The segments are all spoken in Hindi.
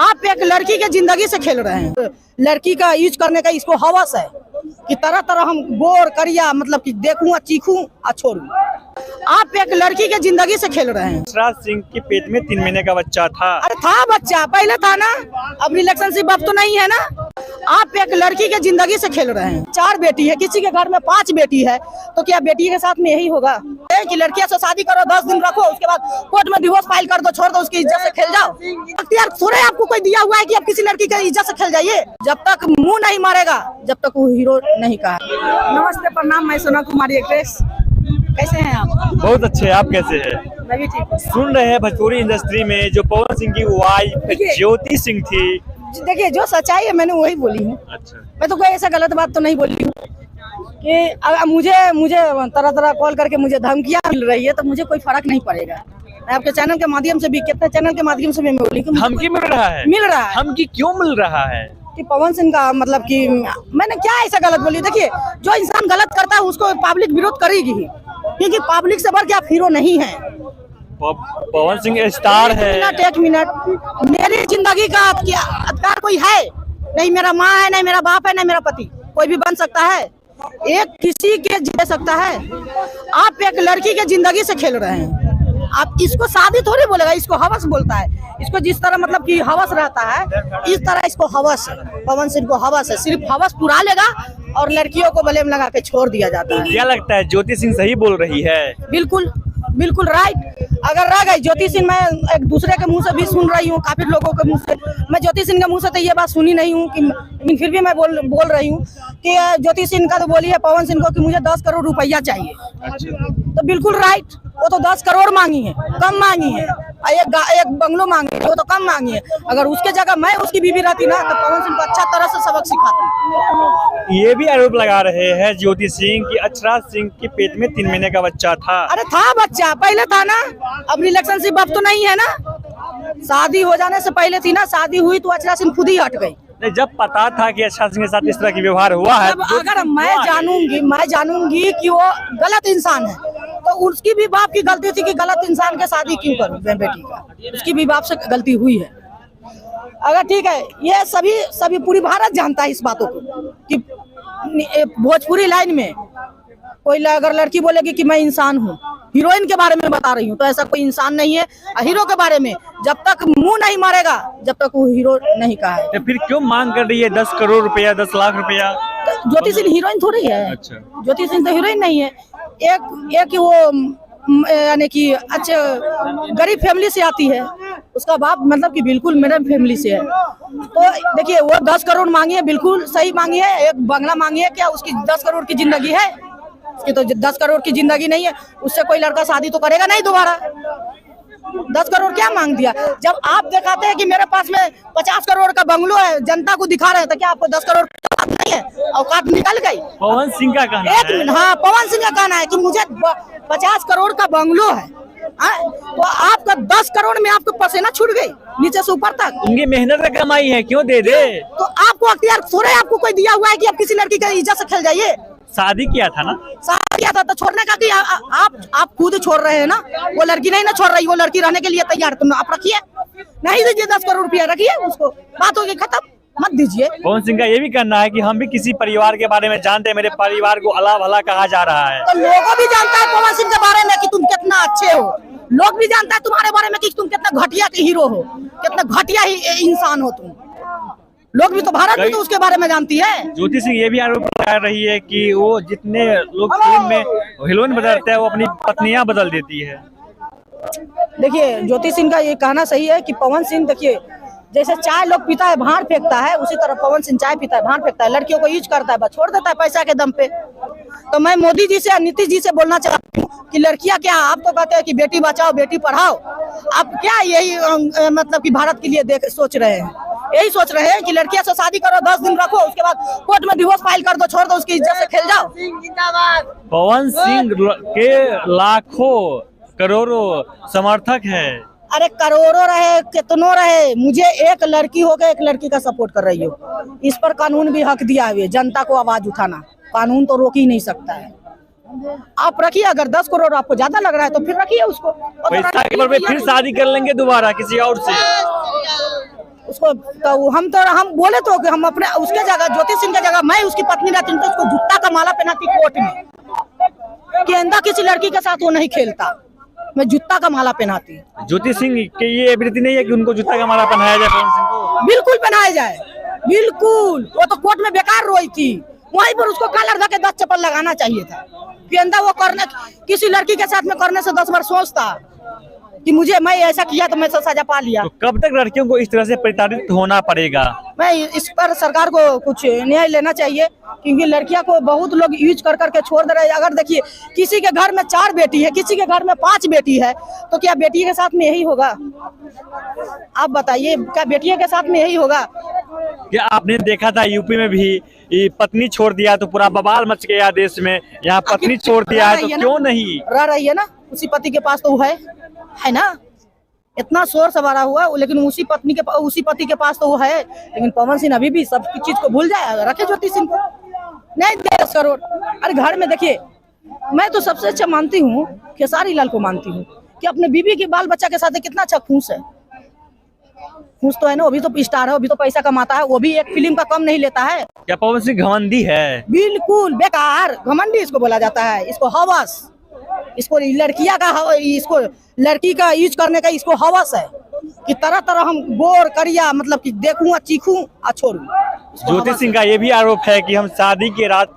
आप एक लड़की के जिंदगी से खेल रहे हैं। लड़की का यूज करने का इसको हवस है कि तरह तरह हम गोर करिया मतलब कि देखूं चीखूं और छोड़ूं। आप एक लड़की के जिंदगी से खेल रहे हैं। यशराज सिंह के पेट में 3 महीने का बच्चा था। अरे था बच्चा, पहले था ना, अब रिलेशनशिप अब तो नहीं है ना। आप एक लड़की के जिंदगी से खेल रहे हैं। 4 बेटी है, किसी के घर में 5 बेटी है, तो क्या बेटी के साथ में यही होगा कि लड़कियां से शादी करो, 10 दिन रखो, उसके बाद कोर्ट में डिवोर्स फाइल कर दो, छोड़ दो, उसकी इज्जत से खेल जाओ। अख्तियार थोड़े आपको कोई दिया हुआ है कि आप किसी लड़की की इज्जत से खेल जाइए। जब तक मुंह नहीं मारेगा, जब तक वो हीरो नहीं कहा। नमस्ते, प्रणाम, मैं सोना कुमारी एक्ट्रेस। कैसे हैं आप? बहुत अच्छे, आप कैसे हैं? मैं भी ठीक हूँ। सुन रहे हैं भोजपुरी इंडस्ट्री में जो पवन सिंह की वाइफ ज्योति सिंह थी। देखिए, जो सच्चाई है मैंने वही बोली हूँ। अच्छा, मैं तो कोई ऐसा गलत बात तो नहीं बोली हूँ कि अगर मुझे तरह तरह कॉल करके मुझे धमकियाँ मिल रही है तो मुझे कोई फर्क नहीं पड़ेगा। मैं आपके चैनल के माध्यम से भी, कितने चैनल के माध्यम से भी मैं बोली धमकी मिल रहा है। धमकी क्यों मिल रहा है? कि पवन सिंह का मतलब कि मैंने क्या ऐसा गलत बोली। देखिए, जो इंसान गलत करता है उसको पब्लिक विरोध करेगी ही, क्योंकि पब्लिक से बढ़ के आप हीरो नहीं है। पवन सिंह स्टार है। एक मिनट, मेरी जिंदगी का अधिकार कोई है नहीं। मेरा माँ है, नहीं मेरा बाप है, नहीं मेरा पति। कोई भी बन सकता है, एक किसी के जी सकता है। आप एक लड़की के जिंदगी से खेल रहे हैं। आप इसको शादी थोड़ी बोलेगा, इसको हवस बोलता है। इसको जिस तरह मतलब कि हवस रहता है, इस तरह इसको हवस है। पवन सिंह को हवस है, सिर्फ हवस पुरा लेगा और लड़कियों को गले में लगा के छोड़ दिया जाता है। क्या लगता है ज्योति सिंह सही बोल रही है? बिल्कुल बिल्कुल राइट। अगर रह गई ज्योति सिंह, मैं एक दूसरे के मुंह से भी सुन रही हूँ, काफी लोगों के मुंह से। मैं ज्योति सिंह के मुंह से तो ये बात सुनी नहीं हूँ, कि फिर भी मैं बोल रही हूँ कि ज्योति सिंह का तो बोली है पवन सिंह को कि मुझे 10 करोड़ रुपया चाहिए। अच्छा। तो बिल्कुल राइट, वो तो 10 करोड़ मांगी है, कम मांगी है। एक बंगलो मांगी है, वो तो कम मांगी है। अगर उसके जगह मैं उसकी बीवी रहती ना, तो पवन सिंह को अच्छा तरह से सबक सिखाती। ये भी आरोप लगा रहे हैं ज्योति सिंह कि यशराज सिंह के पेट में 3 महीने का बच्चा था। अरे था बच्चा, पहले था ना, अब रिलेशनशिप अब तो नहीं है ना। शादी हो जाने से पहले थी ना, शादी हुई तो यशराज सिंह खुद ही हट गई। जब पता था कि यशराज सिंह के साथ इस तरह की व्यवहार हुआ है, अगर मैं जानूंगी कि वो गलत इंसान है, तो उसकी भी बाप की गलती थी कि गलत इंसान के शादी क्यों करूं मैं बेटी का। उसकी भी बाप से गलती हुई है। अगर ठीक है, ये सभी पूरी भारत जानता है इस बातों को कि भोजपुरी लाइन में कोई अगर लड़की बोलेगी कि मैं इंसान हूँ, हीरोइन के बारे में बता रही हूँ, तो ऐसा कोई इंसान नहीं है। हीरो के बारे में जब तक मुंह नहीं मारेगा, जब तक वो हीरो नहीं कहा है। तो फिर क्यों मांग कर रही है 10 करोड़ रुपया, 10 लाख रुपया? तो ज्योति सिंह हीरोइन थोड़ी है। अच्छा। ज्योति सिंह तो हीरोइन नहीं है। एक वो यानी कि अच्छा गरीब फैमिली से आती है, उसका बाप मतलब कि बिल्कुल मिडिल फैमिली से है। तो देखिए, वो 10 करोड़ मांगी है, बिल्कुल सही मांगी है। एक बंगला मांगी है, क्या उसकी 10 करोड़ की जिंदगी है? उसकी तो 10 करोड़ की जिंदगी नहीं है। उससे कोई लड़का शादी तो करेगा नहीं दोबारा। 10 करोड़ क्या मांग दिया? जब आप दिखाते हैं कि मेरे पास में 50 करोड़ का बंगलो है, जनता को दिखा रहे हैं, तो क्या आपको 10 करोड़ नहीं है? औकात निकल गई। पवन सिंह का कहना है। हाँ, पवन सिंह का कहना है कि मुझे 50 करोड़ का बंगलो है। तो आपका 10 करोड़ में आपको पसीना छूट गई नीचे से ऊपर तक। उनकी मेहनत का कमाई है, क्यों दे दे? तो आपको अख्तियार थोड़े आपको कोई दिया हुआ है कि आप किसी लड़की की इज्जत से खेल जाइए। शादी किया था ना, शादी किया था तो छोड़ने का कि आप खुद छोड़ रहे हैं ना। वो लड़की नहीं ना छोड़ रही, वो लड़की रहने के लिए तैयार। तुम आप रखिए, नहीं दीजिए 10 करोड़ रुपया, रखिए उसको, बात होगी खत्म, मत दीजिए। पवन सिंह का ये भी कहना है कि हम भी किसी परिवार के बारे में जानते हैं, मेरे परिवार को अला भला कहा जा रहा है। तो लोगों भी जानता है पवन सिंह के बारे में कि तुम कितना अच्छे हो। लोग भी जानता है तुम्हारे बारे में कि तुम कितना घटिया के हीरो हो, कितना घटिया इंसान हो तुम। लोग भी तो, भारत भी तो उसके बारे में जानती है। ज्योति सिंह ये भी आरोप लगा रही है कि वो जितने लोग फिल्म में हीरोइन बदलते हैं, वो अपनी पत्नियां बदल देती है। देखिए, ज्योति सिंह का ये कहना सही है कि पवन सिंह, देखिए जैसे चाय लोग पीता है भाड़ फेंकता है, उसी तरह पवन सिंह चाय पीता है भाड़ फेंकता है। लड़कियों को यूज करता है, बस छोड़ देता है पैसा के दम पे। तो मैं मोदी जी से, नीतीश जी से बोलना चाहती हूँ कि लड़कियां क्या, आप तो कहते हैं कि बेटी बचाओ बेटी पढ़ाओ, आप क्या यही मतलब कि भारत के लिए सोच रहे हैं? यही सोच रहे हैं कि लड़कियां से शादी करो, 10 दिन रखो, उसके बाद कोर्ट में डिवोर्स फाइल कर दो, छोड़ दो, उसकी इज्जत से खेल जाओ। पवन सिंह के लाखों करोड़ों समर्थक है। अरे करोड़ों रहे, कितनों रहे, मुझे एक लड़की हो के एक लड़की का सपोर्ट कर रही हो, इस पर कानून भी हक दिया हुआ है जनता को आवाज उठाना। कानून तो रोक ही नहीं सकता है। आप रखिए, अगर 10 करोड़ आपको ज्यादा लग रहा है तो फिर रखिए उसको। पैसा के बल पे फिर शादी कर लेंगे दोबारा किसी और से। उसको तो हम बोले तो कि हम अपने उसके जगह ज्योति सिंह की जगह मैं उसकी पत्नी रहती तो उसको जूता का माला पहनाती कोर्ट में। गेंदा किसी लड़की के साथ वो नहीं खेलता, मैं जूता का माला पहनाती। ज्योति सिंह के ये अभिवृत्ति नहीं है कि उनको जूता का माला पहनाया जाए पवन सिंह को? बिल्कुल पहनाया जाए, बिल्कुल। वो तो कोर्ट में बेकार रोई थी, वहीं पर उसको कलर धके 10 चप्पल लगाना चाहिए था। गेंदा वो करने किसी लड़की के साथ में करने से 10 बार सोचता कि मुझे मैं ऐसा किया तो मैं सजा पा लिया। तो कब तक लड़कियों को इस तरह से प्रताड़ित होना पड़ेगा? मैं इस पर सरकार को कुछ न्याय लेना चाहिए, क्योंकि लड़कियां को बहुत लोग यूज कर करके छोड़ दे रहे हैं। अगर देखिए किसी के घर में 4 बेटी है, किसी के घर में 5 बेटी है, तो क्या बेटी के साथ में यही होगा? आप बताइए, क्या बेटियों के साथ में यही होगा? क्या आपने देखा था यूपी में भी ये पत्नी छोड़ दिया तो पूरा बवाल मच गया देश में, यहाँ पत्नी छोड़ दिया है तो क्यों नहीं रह रही है ना? उसी पति के पास तो है ना, इतना शोर सवारा हुआ, लेकिन उसी पति के पास तो वो है। लेकिन पवन सिंह अभी भी सब चीज को भूल जाए, रखे ज्योति सिंह को नहीं 10 करोड़। अरे घर में देखिए, मैं तो सबसे अच्छा मानती हूँ खेसारी लाल को मानती हूँ कि अपने बीबी के बाल बच्चा के साथ कितना अच्छा खुश है। खुश तो है ना, वो भी तो स्टार है, वो भी तो पैसा कमाता है, वो भी एक फिल्म का कम नहीं लेता है। क्या पवन सिंह घमंडी है? बिल्कुल बेकार, घमंडी इसको बोला जाता है। इसको हवस, इसको लड़कियां का, इसको लड़की का यूज करने का इसको हवस है कि तरह तरह हम गोर करिया, मतलब कि देखूं चीखूं और छोड़ूं। ज्योति सिंह का ये भी आरोप है कि हम शादी के रात,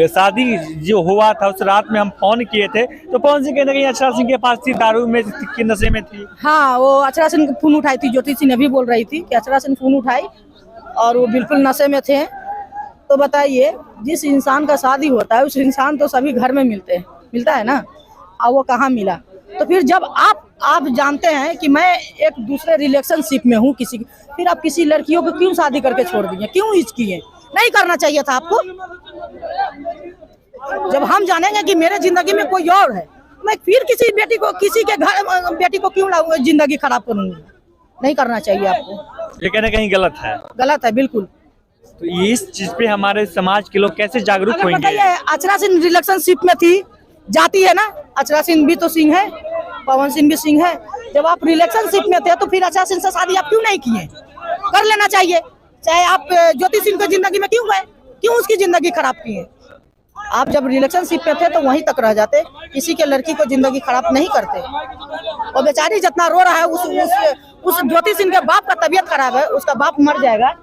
शादी जो हुआ था उस रात में हम फोन किए थे तो पवन सिंह कहीं ना कहीं अक्षरा सिंह के पास थी, दारू में की नशे में थी। हाँ, वो अक्षरा सिंह फोन उठाई थी, ज्योति सिंह अभी बोल रही थी कि अक्षरा सिंह फोन उठाई और वो बिल्कुल नशे में थे। तो बताइए, जिस इंसान का शादी होता है उस इंसान तो सभी घर में मिलता है ना, और वो कहाँ मिला? तो फिर जब आप जानते हैं कि मैं एक दूसरे रिलेशनशिप में हूँ किसी की, फिर आप किसी लड़कियों को क्यों शादी करके छोड़ दिए, क्यों इच किए? नहीं करना चाहिए था आपको। जब हम जानेंगे कि मेरे जिंदगी में कोई और है, मैं फिर किसी के घर बेटी को क्यों लाऊंगा, जिंदगी खराब करूंगा? नहीं करना चाहिए आपको। ये कहना कहीं गलत है? गलत है, बिल्कुल। तो इस चीज पे हमारे समाज के लोग कैसे जागरूक होंगे? बताइए, अक्षरा सिंह रिलेशनशिप में थी, जाती है ना, अक्षरा सिंह भी तो सिंह है, पवन सिंह भी सिंह है। जब आप रिलेशनशिप में थे तो फिर अक्षरा सिंह से शादी आप क्यों नहीं किए? कर लेना चाहिए। चाहे आप ज्योति सिंह की जिंदगी में क्यों गए, क्यों उसकी जिंदगी खराब किए? आप जब रिलेशनशिप में थे तो वहीं तक रह जाते, किसी के लड़की को जिंदगी खराब नहीं करते। और बेचारी जितना रो रहा है, उस ज्योति सिंह के बाप का तबीयत खराब है, उसका बाप मर जाएगा।